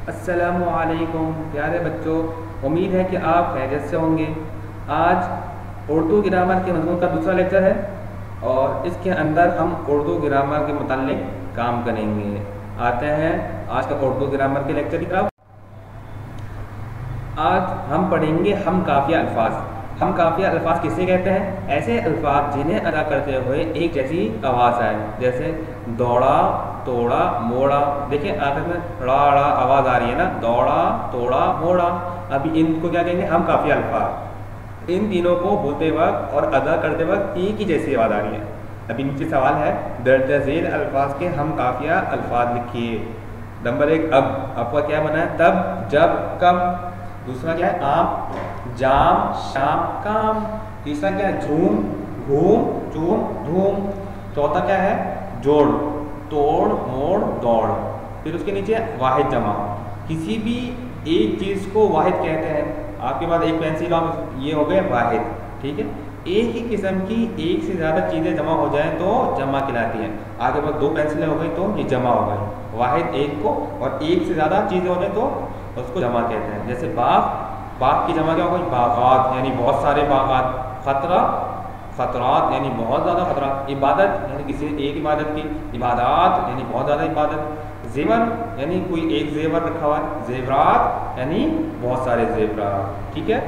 السلام علیکم پیارے بچوں، امید ہے کہ آپ خیریت سے ہوں گے۔ آج اردو گرامر کے مضمون کا دوسرا لیکچر ہے اور اس کے اندر ہم اردو گرامر کے متعلق کام کریں گے۔ آتے ہیں آج کا اردو گرامر کے لیکچر کی طرف۔ آج ہم پڑھیں گے ہم قافیہ الفاظ۔ ہم قافیہ الفاظ کسے کہتے ہیں؟ ایسے الفاظ جنہیں ادا کرتے ہوئے ایک جیسی آواز آئے، جیسے دوڑا، توڑا، موڑا۔ دیکھیں آخر میں ڑا ڑا آواز آ رہی ہے نا، دوڑا، توڑا، موڑا۔ ابھی ان کو کیا کہیں گے؟ ہم قافیہ الفاظ۔ ان تینوں کو بولتے وقت اور ادا کرتے وقت ایک ہی جیسی آواز آ رہی ہے۔ ابھی نیچے سوال ہے، درج ذیل الفاظ کے ہم قافیہ الفاظ لکھیے۔ نمبر 1 اب کا کیا بنا ہے؟ تب، جب، کب۔ دوسرا کیا ہے؟ آپ، جام، شام، کام۔ تیسرا کیا ہے؟ جھوم، گھوم، چوم، دھوم۔ چوتھا کیا ہے؟ جوڑ، توڑ، موڑ، دوڑ۔ پھر اس کے نیچے واحد جمع۔ کسی بھی ایک چیز کو واحد کہتے ہیں۔ آپ کے پاس ایک پینسل اور یہ ہو گئے واحد، ٹھیک ہے۔ ایک ہی قسم کی ایک سے زیادہ چیزیں جمع ہو جائیں تو جمع کہلاتی ہیں۔ آپ کے پاس 2 پینسلیں ہو گئی تو یہ جمع ہو گئی، واحد ایک کو، اور ایک سے زیادہ چیزیں ہو جائیں تو اس کو جمع کہتے ہیں۔ جیسے باغ، باغ کی جمع کیا ہو گئی؟ باغات، یعنی بہت سارے باغات۔ خطرہ، خطرات، یعنی بہت زیادہ خطرات۔ عبادت، یعنی کسی ایک عبادت کی۔ عبادات، یعنی بہت زیادہ عبادت۔ زیور، یعنی کوئی ایک زیور رکھا ہوا ہے۔ زیورات، یعنی بہت سارے زیورات، ٹھیک ہے۔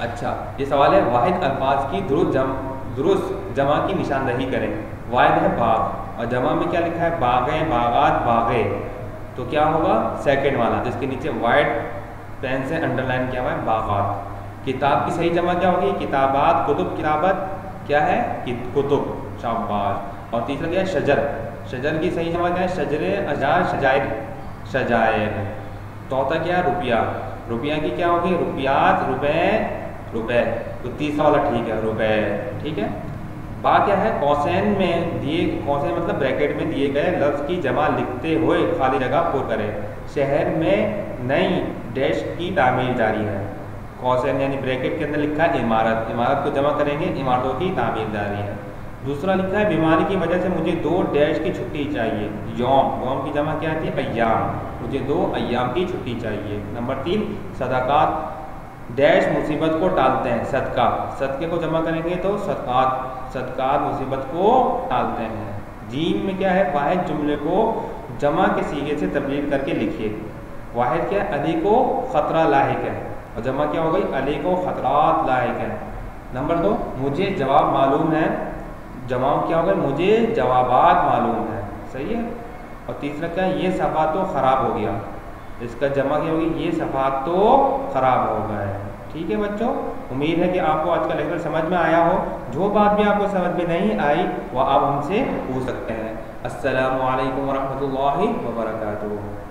اچھا، یہ سوال ہے واحد الفاظ کی درست جمع کی نشاندہی کریں۔ واحد ہے باغ، اور جمع میں کیا لکھا ہے؟ باغیں، باغات، باغے۔ تو کیا ہوگا؟ سیکنڈ والا، جس کے نیچے وائٹ پین سے انڈر لائن کیا ہوا ہے؟ باغات۔ کتاب کی صحیح جمع کیا ہوگی؟ کتابات، کتب، کتابت کیا ہے؟ کتب، شاباش۔ اور تیسرا کیا ہے؟ شجر، شجر کی صحیح جمع کیا ہے؟ شجرے، اشجار، شجائر، شجائر۔ چوتھا کیا ہے؟ روپیہ، روپیہ کی کیا ہوگی؟ روپیات، روپے، روپے۔ تو تیسرا والا ٹھیک ہے، روپے، ٹھیک ہے۔ با کیا ہے؟ قوسین میں دیے، قوسین مطلب بریکٹ میں دیے گئے لفظ کی جمع لکھتے ہوئے خالی جگہ پر کرے۔ شہر میں نئی ڈیش کی تعمیر جاری ہے۔ قوسین یعنی بریکٹ کے اندر لکھا ہے عمارت، عمارت کو جمع کریں گے، عمارتوں کی تعمیر جاری ہے۔ دوسرا لکھا ہے بیماری کی وجہ سے مجھے 2 ڈیش کی چھٹی چاہیے۔ یوم، یوم کی جمع کیا آتی ہے؟ ایام، مجھے 2 ایام کی چھٹی چاہیے۔ نمبر 3 صدقات، ڈیش مصیبت کو ٹالتے ہیں۔ صدقہ، صدقے کو جمع کریں گے تو صدقات، صدقات مصیبت کو ٹالتے ہیں۔ جیم میں کیا ہے؟ واحد جملے کو جمع کے صیغے سے تبدیل کر کے لکھیے۔ واحد کیا ہے؟ علی کو خطرہ لاحق ہے، اور جمع کیا ہو گئی؟ علی کو خطرات لاحق ہے۔ نمبر 2 مجھے جواب معلوم ہے، جمع کیا ہوگا؟ مجھے جوابات معلوم ہے، صحیح ہے۔ اور تیسرا کیا ہے؟ یہ صفحہ تو خراب ہو گیا، اس کا جمع کیا ہوگی؟ یہ صفحہ تو خراب ہو گئے، ٹھیک ہے بچوں۔ امید ہے کہ آپ کو آج کا لیکچر سمجھ میں آیا ہو۔ جو بات بھی آپ کو سمجھ میں نہیں آئی وہ آپ ہم سے پوچھ سکتے ہیں۔ السلام علیکم ورحمۃ اللہ وبرکاتہ۔